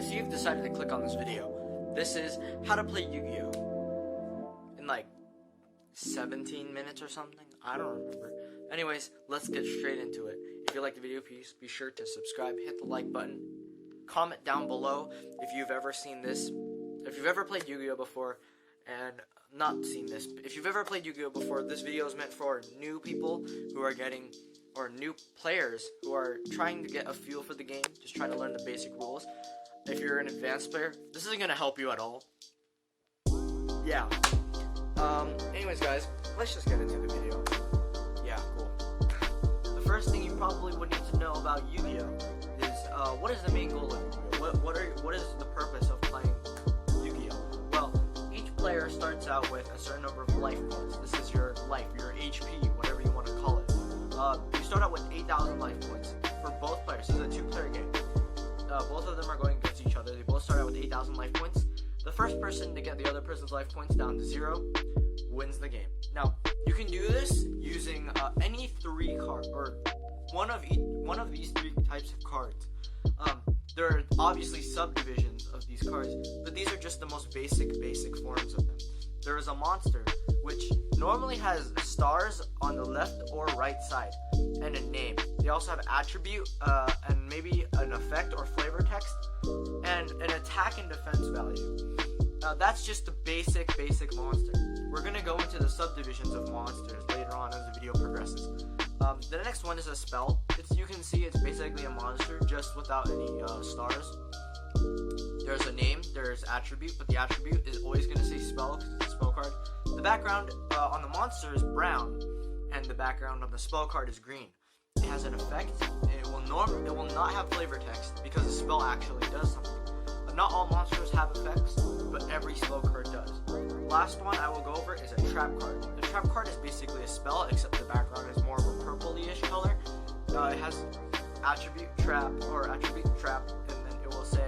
so you've decided to click on this video. This is how to play Yu-Gi-Oh! In like 17 minutes or something? I don't remember. Anyways, let's get straight into it. If you like the video, please be sure to subscribe, hit the like button, comment down below if you've ever seen this, if you've ever played Yu-Gi-Oh! Before, and not seen this. If you've ever played Yu-Gi-Oh! Before, this video is meant for new people who are getting, or new players who are trying to get a feel for the game, just trying to learn the basic rules. If you're an advanced player, this isn't going to help you at all. Yeah. Anyways guys, let's just get into the video. Yeah, cool. The first thing you probably would need to know about Yu-Gi-Oh! Is, what is the main goal of Yu-Gi-Oh! What is the purpose of playing Yu-Gi-Oh! Well, each player starts out with a certain number of life points. This is your life, your HP, whatever you want to call it. You start out with 8,000 life points for both players. This is a two-player game. Both of them are going against each other. They both start out with 8,000 life points. The first person to get the other person's life points down to 0 wins the game. Now, you can do this using any 3 cards, or one of these 3 types of cards. There are obviously subdivisions of these cards, but these are just the most basic forms of them. There is a monster, which normally has stars on the left or right side, and a name. They also have attribute, and maybe an effect or flavor text, and an attack and defense value. That's just the basic monster. We're going to go into the subdivisions of monsters later on as the video progresses. The next one is a spell. You can see it's basically a monster, just without any stars. There's a name, there's attribute, but the attribute is always going to say spell, because it's a spell card. The background on the monster is brown, and the background on the spell card is green. It has an effect. It will not have flavor text, because the spell actually does something. Not all monsters have effects, but every spell card does. Last one I will go over is a trap card. The trap card is basically a spell, except the background is more of a purpley-ish color. It has attribute trap, and then it will say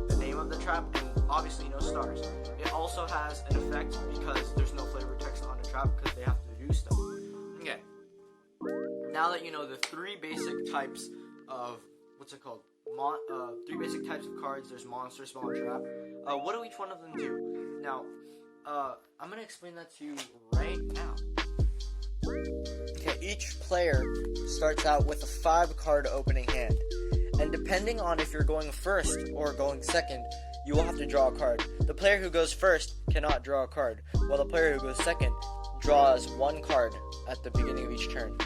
the name of the trap, and obviously no stars. It also has an effect because there's no flavor text on the trap, because they have to do stuff. Okay. Now that you know the 3 basic types of, what's it called? 3 basic types of cards. There's monster, spell, and trap. What do each one of them do? Now, I'm going to explain that to you right now. Okay, each player starts out with a 5-card opening hand. And depending on if you're going first or going second, you will have to draw a card. The player who goes first cannot draw a card, while the player who goes second draws 1 card at the beginning of each turn.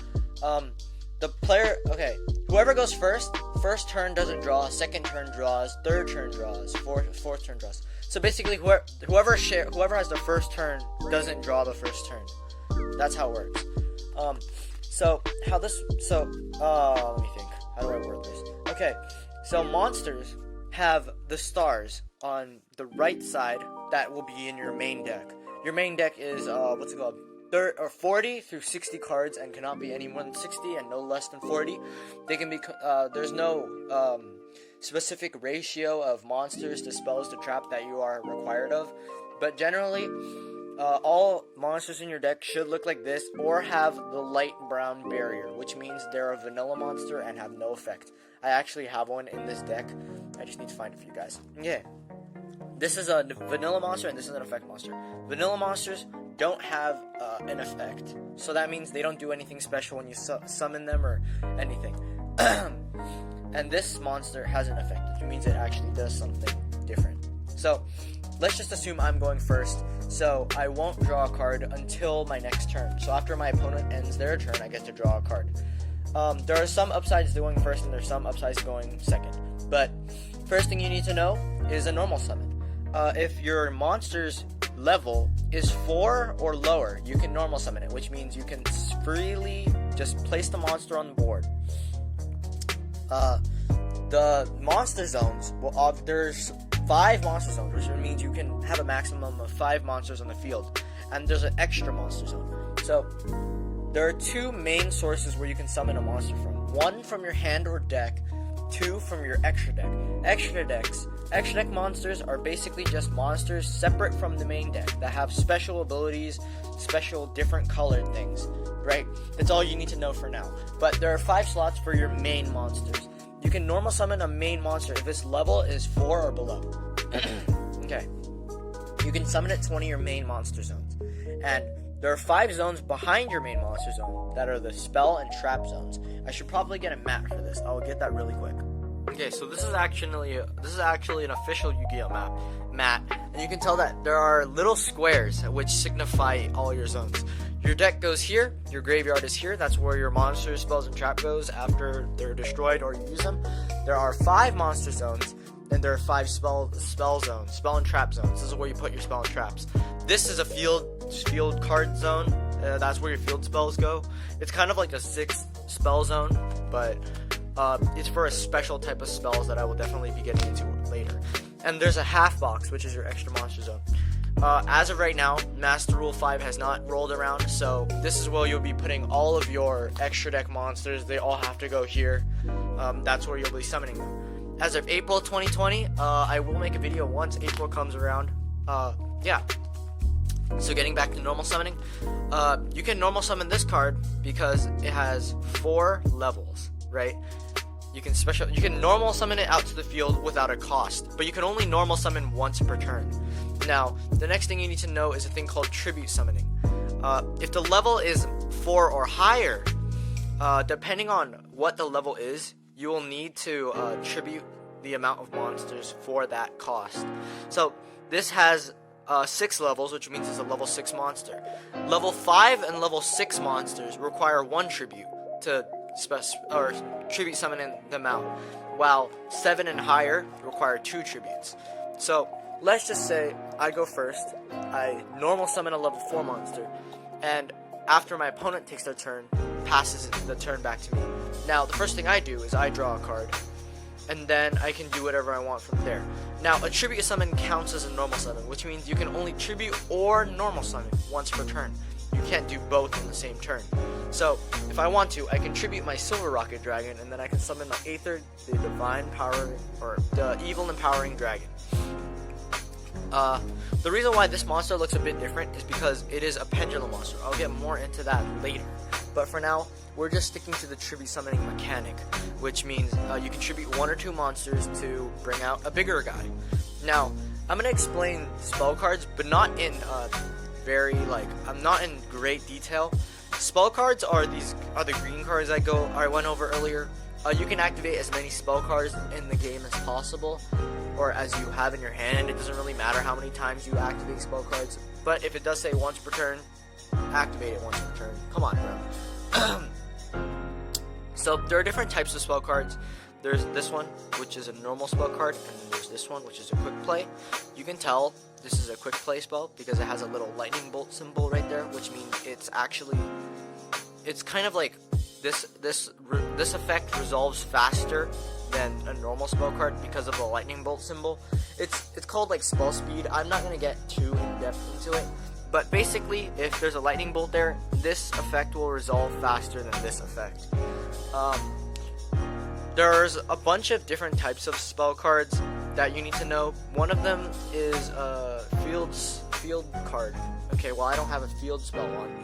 Whoever goes first turn doesn't draw, second turn draws, third turn draws, fourth turn draws. So basically, whoever has the first turn doesn't draw the first turn. That's how it works. Let me think. How do I word this? Okay, so monsters have the stars on the right side that will be in your main deck. Your main deck is, 40 through 60 cards, and cannot be any more than 60 and no less than 40. They can be, there's no specific ratio of monsters to spells to trap that you are required of, but generally, all monsters in your deck should look like this, or have the light brown barrier, which means they're a vanilla monster and have no effect. I actually have one in this deck. I just need to find it for you guys. Yeah. This is a vanilla monster, and this is an effect monster. Vanilla monsters don't have an effect, so that means they don't do anything special when you summon them or anything. And this monster has an effect, which means it actually does something different. So let's just assume I'm going first, so I won't draw a card until my next turn. So after my opponent ends their turn, I get to draw a card. There are some upsides to going first, and there's some upsides to going second. But first thing you need to know is a normal summon. If your monster's level is 4 or lower, you can normal summon it, which means you can freely just place the monster on the board. The monster zones, there's 5 monster zones, which means you can have a maximum of 5 monsters on the field, and there's an extra monster zone. So there are 2 main sources where you can summon a monster from. 1 from your hand or deck, 2 from your extra deck. Extra deck monsters are basically just monsters separate from the main deck that have special abilities, special different colored things, right? That's all you need to know for now. But there are 5 slots for your main monsters. you can normal summon a main monster if its level is 4 or below. Okay. You can summon it to one of your main monster zones. And there are 5 zones behind your main monster zone that are the spell and trap zones. I should probably get a map for this. I will get that really quick. Okay, so this is actually an official Yu-Gi-Oh map, and you can tell that there are little squares which signify all your zones. Your deck goes here, your graveyard is here. That's where your monsters, spells, and trap goes after they're destroyed or you use them. There are 5 monster zones, and there are 5 spell zones, spell and trap zones. This is where you put your spell and traps. This is a field card zone. That's where your field spells go. It's kind of like a 6th spell zone, but it's for a special type of spells that I will definitely be getting into later. And there's a half box, which is your extra monster zone. As of right now, Master Rule 5 has not rolled around, so this is where you'll be putting all of your extra deck monsters. They all have to go here. That's where you'll be summoning them. As of April 2020, I will make a video once April comes around. Yeah. So getting back to normal summoning, you can normal summon this card because it has 4 levels, right? You can normal summon it out to the field without a cost, but you can only normal summon once per turn. Now, the next thing you need to know is a thing called tribute summoning. If the level is 4 or higher, depending on what the level is, you will need to tribute the amount of monsters for that cost. So this has 6 levels, which means it's a level 6 monster. Level 5 and level 6 monsters require 1 tribute to tribute summoning them out, while 7 and higher require 2 tributes. So let's just say I go first, I normal summon a level 4 monster, and after my opponent takes their turn, passes the turn back to me. Now the first thing I do is I draw a card, and then I can do whatever I want from there. Now a tribute summon counts as a normal summon, which means you can only tribute or normal summon once per turn. You can't do both in the same turn. So, if I want to, I can tribute my Silver Rocket Dragon, and then I can summon my Aether, the Divine Power, or the Evil Empowering Dragon. The reason why this monster looks a bit different is because it is a pendulum monster. I'll get more into that later. But for now, we're just sticking to the tribute summoning mechanic, which means you can tribute 1 or 2 monsters to bring out a bigger guy. Now, I'm going to explain spell cards, but not in I'm not in great detail. Spell cards are the green cards I went over earlier. You can activate as many spell cards in the game as possible, or as you have in your hand. It doesn't really matter how many times you activate spell cards, but if it does say once per turn, activate it once per turn. Come on, bro. So there are different types of spell cards. There's this one, which is a normal spell card, and then there's this one, which is a quick play. You can tell this is a quick play spell because it has a little lightning bolt symbol right there, which means it's kind of like this effect resolves faster than a normal spell card because of the lightning bolt symbol. It's called like spell speed. I'm not gonna get too in depth into it, but basically, if there's a lightning bolt there, this effect will resolve faster than this effect. There's a bunch of different types of spell cards that you need to know. One of them is a field card. Okay, well I don't have a field spell on me.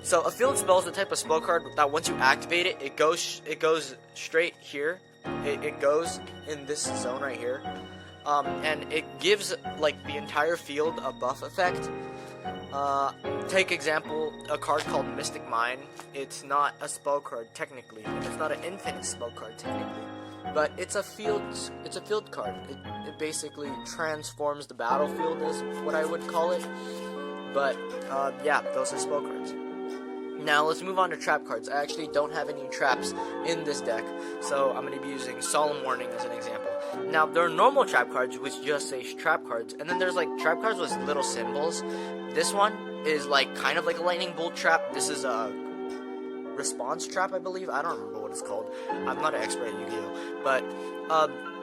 So a field spell is the type of spell card that once you activate it, it goes straight here. It goes in this zone right here, and it gives like the entire field a buff effect. Take example, a card called Mystic Mine. It's not a spell card technically, and it's not an infinite spell card technically, but it's a field card. It basically transforms the battlefield is what I would call it. But yeah, those are spell cards. Now let's move on to trap cards. I actually don't have any traps in this deck, so I'm going to be using Solemn Warning as an example. Now there are normal trap cards which just say trap cards, and then there's like trap cards with little symbols. This one is like kind of like a lightning bolt trap. This is a response trap, I believe. I don't remember what it's called. I'm not an expert at Yu-Gi-Oh, but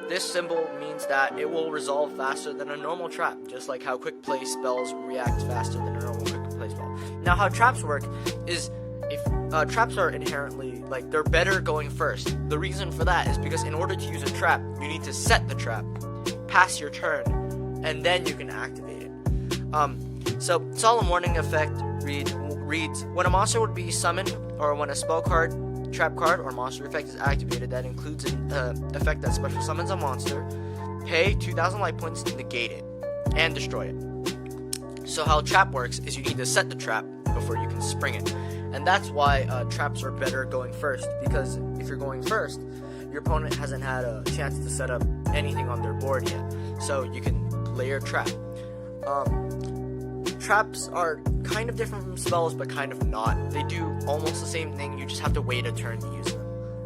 this symbol means that it will resolve faster than a normal trap, just like how quick play spells react faster than a normal quick play spell. Now how traps work is if traps are inherently like they're better going first. The reason for that is because in order to use a trap, you need to set the trap, pass your turn, and then you can activate it. So Solemn Warning effect reads when a monster would be summoned, or when a spell card trap card or monster effect is activated that includes an effect that special summons a monster, pay 2,000 life points to negate it and destroy it. So how trap works is you need to set the trap before you can spring it. And that's why traps are better going first, because if you're going first, your opponent hasn't had a chance to set up anything on their board yet. So you can lay your trap. Traps are kind of different from spells, but kind of not. They do almost the same thing, you just have to wait a turn to use them.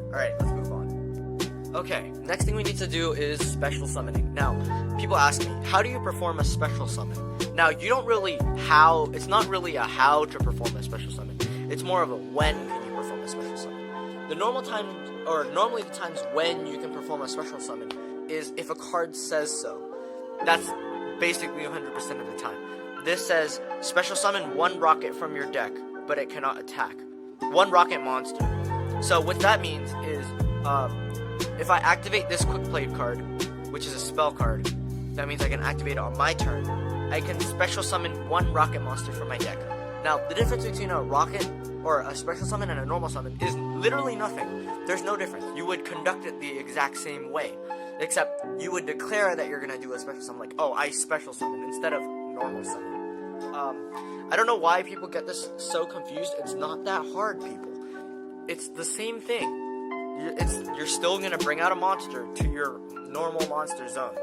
Alright, let's move on. Okay, next thing we need to do is special summoning. Now, people ask me, how do you perform a special summon? Now, it's not really a how to perform a special summon. It's more of a when can you perform a special summon. Normally the times when you can perform a special summon is if a card says so. That's basically 100% of the time. This says, special summon 1 rocket from your deck, but it cannot attack. 1 rocket monster. So what that means is, if I activate this quick play card, which is a spell card, that means I can activate it on my turn. I can special summon 1 rocket monster from my deck. Now, the difference between a rocket or a special summon and a normal summon is literally nothing. There's no difference. You would conduct it the exact same way, except you would declare that you're going to do a special summon, like, oh, I special summon, instead of normal summon. I don't know why people get this so confused. It's not that hard, people. It's the same thing. You're still going to bring out a monster to your normal monster zone.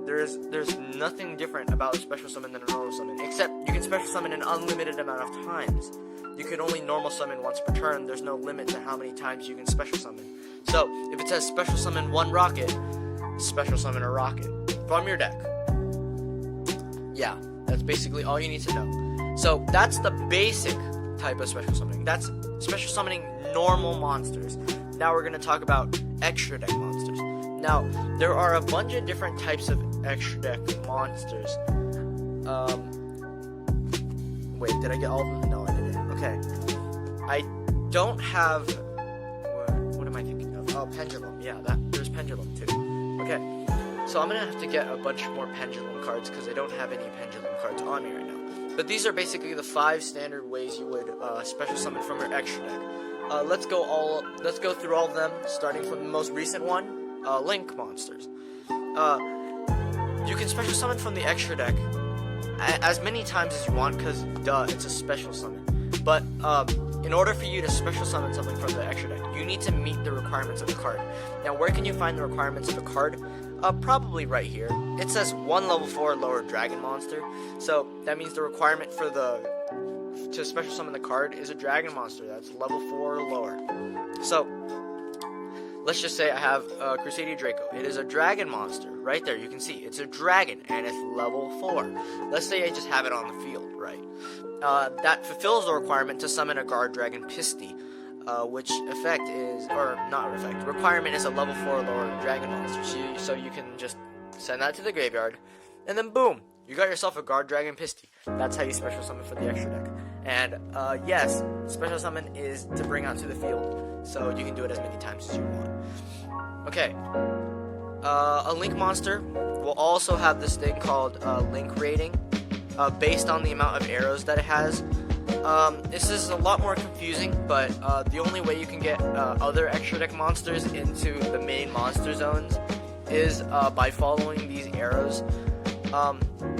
There's nothing different about a special summon than a normal summon, except you can special summon an unlimited amount of times. You can only normal summon once per turn. There's no limit to how many times you can special summon. So, if it says special summon 1 rocket, special summon a rocket from your deck. Yeah, that's basically all you need to know. So, that's the basic type of special summoning. That's special summoning normal monsters. Now we're going to talk about extra deck monsters. Now, there are a bunch of different types of extra deck monsters. Wait, did I get all of them? No, I didn't. Okay. I don't have... What am I thinking of? Oh, Pendulum. Yeah, there's Pendulum too. Okay. So I'm going to have to get a bunch more Pendulum cards because I don't have any Pendulum cards on me right now. But these are basically the 5 standard ways you would special summon from your extra deck. Let's go through all of them, starting from the most recent one, Link monsters. You can special summon from the extra deck as many times as you want, because it's a special summon. But in order for you to special summon something from the extra deck, you need to meet the requirements of the card. Now, where can you find the requirements of the card? Probably right here. It says 1 level 4 lower dragon monster. So that means the requirement for to special summon the card is a dragon monster that's level 4 or lower. So let's just say I have Crusadia Draco. It is a dragon monster. Right there, you can see it's a dragon and it's level 4. Let's say I just have it on the field, right? That fulfills the requirement to summon a guard dragon Pisty, which requirement is a level 4 or lower dragon monster. So you can just send that to the graveyard, and then boom, you got yourself a guard dragon Pisty. That's how you special summon for the extra deck. And yes, special summon is to bring out to the field, so you can do it as many times as you want. Okay. A Link monster will also have this thing called Link rating, based on the amount of arrows that it has. This is a lot more confusing, but the only way you can get other extra deck monsters into the main monster zones is by following these arrows.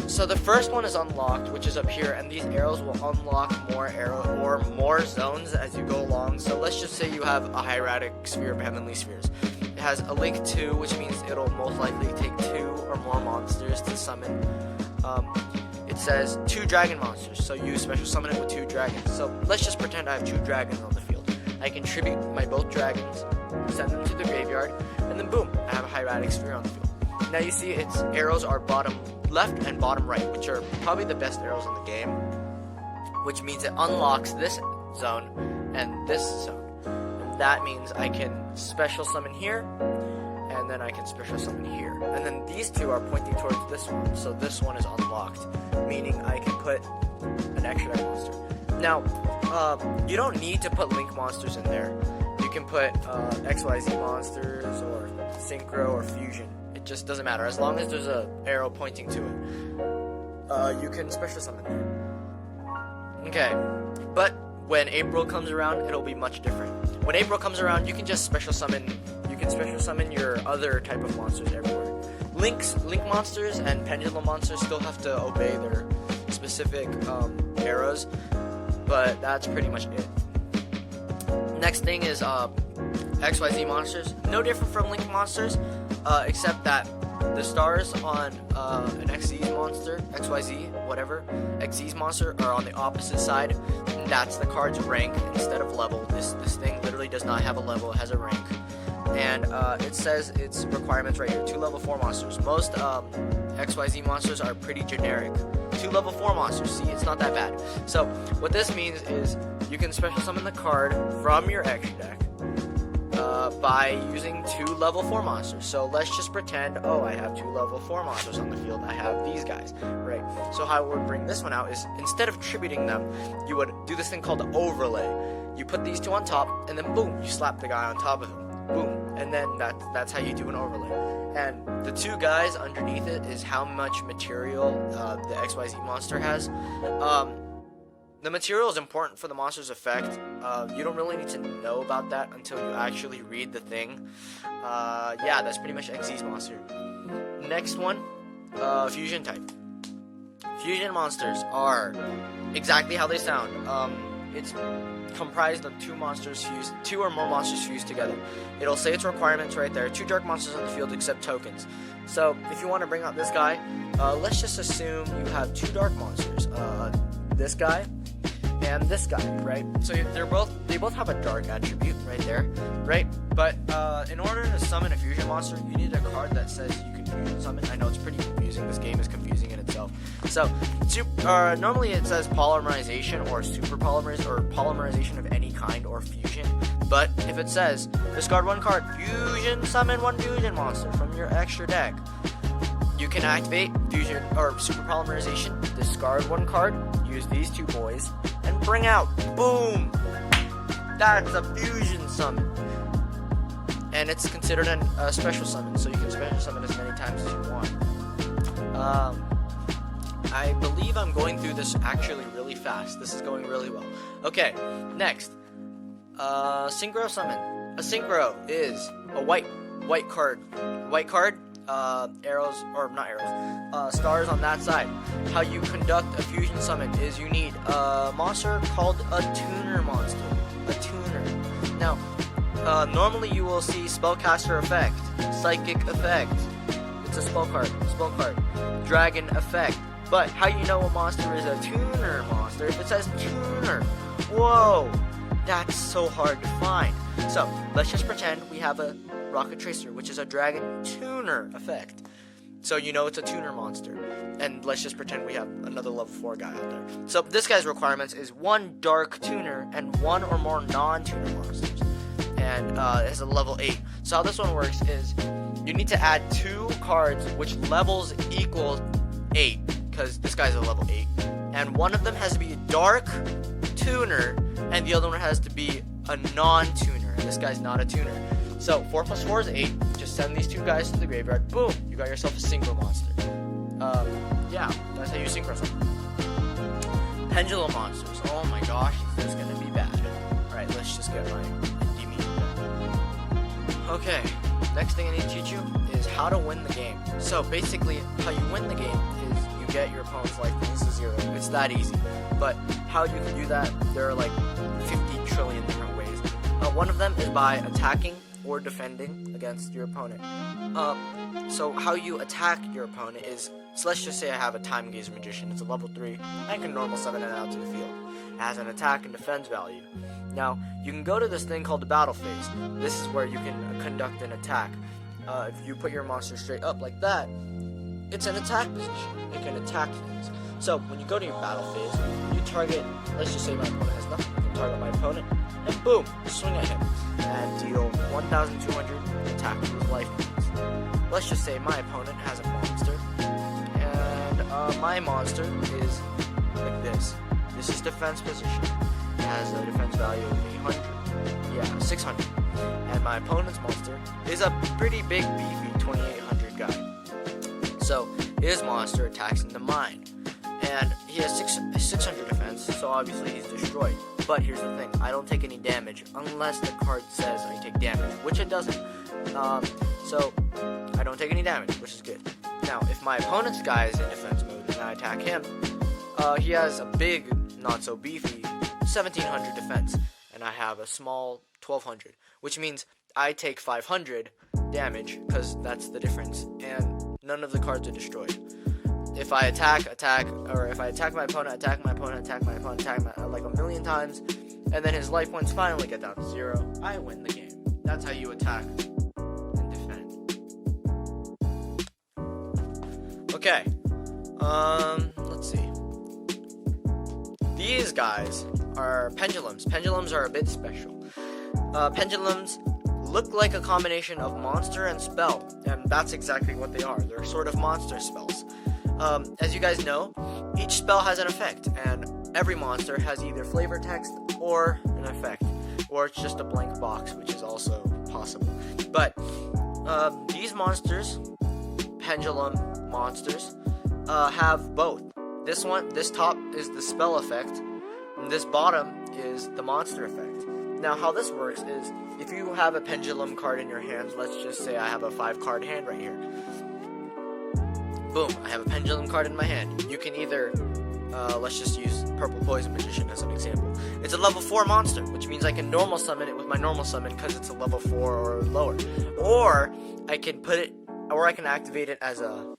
So the first one is unlocked, which is up here, and these arrows will unlock more zones as you go along. So let's just say you have a hieratic sphere of heavenly spheres. It has a Link 2, which means it'll most likely take 2 or more monsters to summon. It says 2 dragon monsters, so you special summon it with 2 dragons. So let's just pretend I have 2 dragons on the field. I can tribute my both dragons, send them to the graveyard, and then boom, I have a hieratic sphere on the field. Now you see its arrows are bottom left and bottom right, which are probably the best arrows in the game, which means it unlocks this zone and this zone. And that means I can special summon here, and then I can special summon here. And then these 2 are pointing towards this one, so this one is unlocked, meaning I can put an extra deck monster. Now, you don't need to put Link monsters in there. You can put XYZ monsters or Synchro or Fusion. It just doesn't matter. As long as there's an arrow pointing to it, you can special summon there. Okay, but when April comes around, it'll be much different. When April comes around, you can just special summon. You can special summon your other type of monsters everywhere. Link monsters and pendulum monsters still have to obey their specific arrows, but that's pretty much it. Next thing is XYZ monsters. No different from Link monsters, except that the stars on an XYZ monster, XYZ, whatever, XYZ monster are on the opposite side, and that's the card's rank instead of level. This thing literally does not have a level, it has a rank. And it says its requirements right here, 2 level 4 monsters. Most XYZ monsters are pretty generic. 2 level 4 monsters, see, it's not that bad. So, what this means is, you can special summon the card from your extra deck by using 2 level 4 monsters. So let's just pretend, oh, I have 2 level 4 monsters on the field. I have these guys, right? So how I would bring this one out is, instead of tributing them, you would do this thing called the overlay. You put these 2 on top, and then boom, you slap the guy on top of them. Boom, and then that's how you do an overlay. And the 2 guys underneath it is how much material the XYZ monster has. The material is important for the monster's effect. You don't really need to know about that until you actually read the thing. Yeah, that's pretty much XYZ's monster. Next one, fusion type. Fusion monsters are exactly how they sound. It's comprised of 2 or more monsters fused together. It'll say its requirements right there. 2 dark monsters on the field except tokens. So if you want to bring out this guy, let's just assume you have 2 dark monsters. This guy and this guy, right? So they both have a dark attribute right there, right? But in order to summon a fusion monster, you need a card that says you can fusion summon. I know it's pretty confusing. This game is confusing in itself. So normally it says polymerization or super polymerization or polymerization of any kind or fusion. But if it says discard 1 card, fusion summon 1 fusion monster from your extra deck, you can activate fusion or super polymerization, discard 1 card, use these 2 boys, and bring out, boom! That's a fusion summon. And it's considered a special summon, so you can special summon as many times as you want. I believe I'm going through this actually really fast. This is going really well. Okay, next. Synchro summon. A synchro is a white card. White card, arrows, or not arrows, stars on that side. How you conduct a fusion summon is you need a monster called a tuner monster. A tuner. Now, normally you will see spellcaster effect, psychic effect. It's a spell card. Dragon effect. But how you know a monster is a tuner monster if it says tuner? Whoa! That's so hard to find. So, let's just pretend we have a Rocket Tracer, which is a dragon tuner effect. So you know it's a tuner monster. And let's just pretend we have another level 4 guy out there. So this guy's requirements is 1 dark tuner and 1 or more non-tuner monsters. And it has a level 8. So how this one works is you need to add 2 cards which levels equal 8. Because this guy's a level 8. And one of them has to be a dark tuner, and the other one has to be a non-tuner. And this guy's not a tuner. So 4 plus 4 is 8. Just send these 2 guys to the graveyard. Boom! You got yourself a synchro monster. Yeah, that's how you synchro something. Pendulum monsters. Oh my gosh, this is gonna be bad. Alright, let's just get my Endymion. Okay, next thing I need to teach you is how to win the game. So basically, how you win the game is you get your opponent's life points to 0. It's that easy. But how you can do that, there are like 50 trillion different ways. One of them is by attacking or defending against your opponent. So how you attack your opponent is, so let's just say I have a Time Gazer Magician. It's a level 3. I can normal summon it out to the field. It has an attack and defense value. Now, you can go to this thing called the battle phase. This is where you can conduct an attack. If you put your monster straight up like that, it's an attack position. It can attack things. So, when you go to your battle phase, you target, let's just say my opponent has nothing. You can target my opponent, and boom, swing at him, and deal 1,200 attack with his life points. Let's just say my opponent has a monster, and my monster is like this. This is defense position. It has a defense value of 800. Yeah, 600. And my opponent's monster is a pretty big, beefy 2,800 guy. So, his monster attacks into mine. And he has 600 defense, so obviously he's destroyed. But here's the thing, I don't take any damage unless the card says I take damage, which it doesn't. So I don't take any damage, which is good. Now, if my opponent's guy is in defense mode and I attack him, he has a big, not so beefy 1700 defense, and I have a small 1200, which means I take 500 damage, because that's the difference, and none of the cards are destroyed. If I attack, or if I attack my opponent, attack my opponent, like a million times, and then his life points finally get down to 0, I win the game. That's how you attack and defend. Okay, let's see. These guys are pendulums. Pendulums are a bit special. Pendulums look like a combination of monster and spell, and that's exactly what they are. They're sort of monster spells. As you guys know, each spell has an effect, and every monster has either flavor text or an effect, or it's just a blank box, which is also possible. But these monsters, pendulum monsters, have both. This top is the spell effect, and this bottom is the monster effect. Now, how this works is, if you have a pendulum card in your hand, let's just say I have a 5-card hand right here. Boom, I have a pendulum card in my hand. You can either, let's just use Purple Poison Magician as an example. It's a level 4 monster, which means I can normal summon it with my normal summon because it's a level 4 or lower. Or I can activate it as a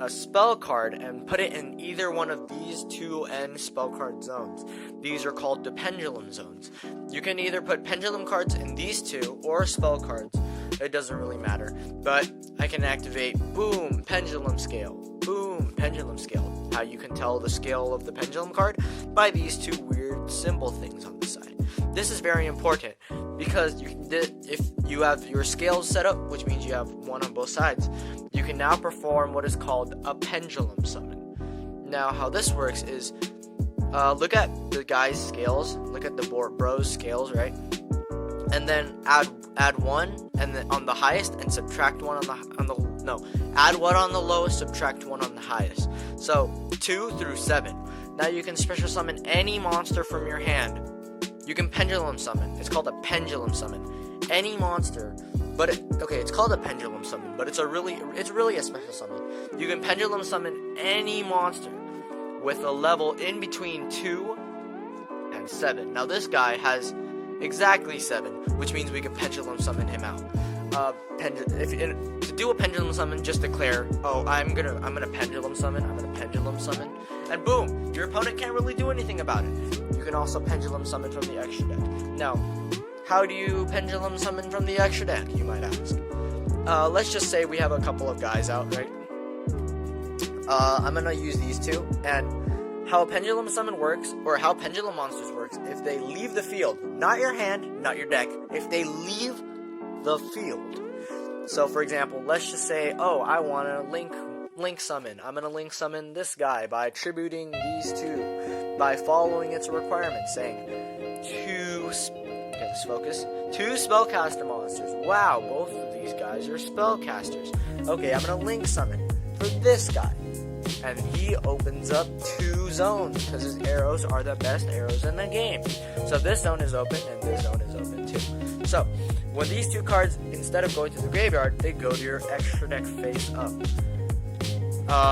spell card and put it in either one of these 2 end spell card zones. These are called the pendulum zones. You can either put pendulum cards in these 2 or spell cards. It doesn't really matter. But I can activate, boom, pendulum scale, boom, pendulum scale. How you can tell the scale of the pendulum card? By these 2 weird symbol things on the side. This is very important because if you have your scales set up, which means you have one on both sides, you can now perform what is called a pendulum summon. Now, how this works is, look at the guy's scales, look at the bro's scales, right? And then add 1 and then on the highest and subtract 1 add 1 on the lowest, subtract 1 on the highest. So 2 through 7. Now you can special summon any monster from your hand. You can pendulum summon. It's called a pendulum summon. Any monster, it's called a pendulum summon, but it's really a special summon. You can pendulum summon any monster with a level in between 2 and 7. Now this guy has exactly 7, which means we can pendulum summon him out. To do a pendulum summon, just declare, I'm gonna pendulum summon, and boom, your opponent can't really do anything about it. You can also pendulum summon from the extra deck. Now, how do you pendulum summon from the extra deck, you might ask? Let's just say we have a couple of guys out, right? I'm gonna use these 2, and how a pendulum summon works, or how pendulum monsters works, if they leave the field, not your hand, not your deck, if they leave the field. So for example, let's just say, I want to link summon. I'm going to link summon this guy by attributing these 2, by following its requirements, saying 2 spellcaster monsters. Wow, both of these guys are spellcasters. Okay, I'm going to link summon for this guy. And he opens up 2 zones, because his arrows are the best arrows in the game. So this zone is open, and this zone is open too. So, when these 2 cards, instead of going to the graveyard, they go to your extra deck face up.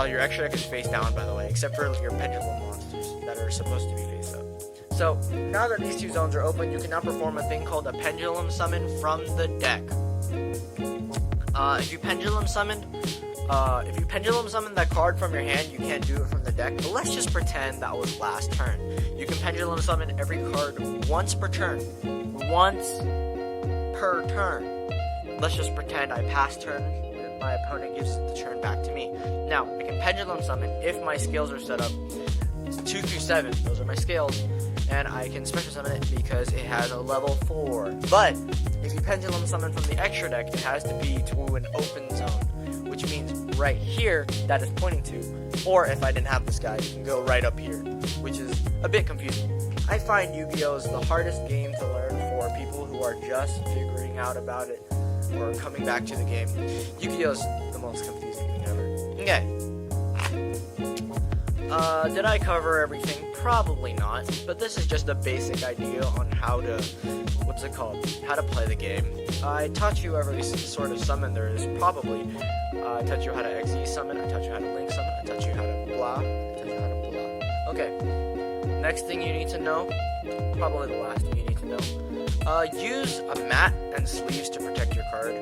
Your extra deck is face down, by the way, except for your pendulum monsters that are supposed to be face up. So, now that these 2 zones are open, you can now perform a thing called a pendulum summon from the deck. If you pendulum summon that card from your hand, you can't do it from the deck. But let's just pretend that was last turn. You can pendulum summon every card once per turn. Let's just pretend I pass turn, and my opponent gives the turn back to me. Now, I can pendulum summon if my scales are set up 2 through 7. Those are my scales. And I can special summon it because it has a level 4. But if you pendulum summon from the extra deck, it has to be to an open zone, which means right here that is pointing to. Or if I didn't have this guy, you can go right up here, which is a bit confusing. I find Yu-Gi-Oh! Is the hardest game to learn for people who are just figuring out about it or coming back to the game. Yu-Gi-Oh! Is the most confusing thing ever. Okay. Did I cover everything? Probably not, but this is just a basic idea on how to, how to play the game. I taught you every sort of summon there is, probably. I taught you how to XE summon, I taught you how to Link summon, I taught you how to blah, I taught you how to blah. Okay, next thing you need to know, probably the last thing you need to know, use a mat and sleeves to protect your card.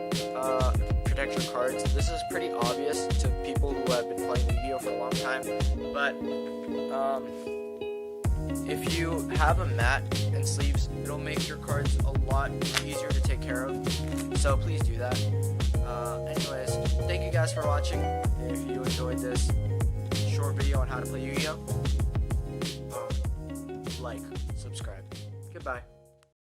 Protect your cards. This is pretty obvious to people who have been playing Yu-Gi-Oh for a long time, but if you have a mat and sleeves, it'll make your cards a lot easier to take care of, so please do that. Anyways, thank you guys for watching. If you enjoyed this short video on how to play Yu-Gi-Oh, like, subscribe. Goodbye.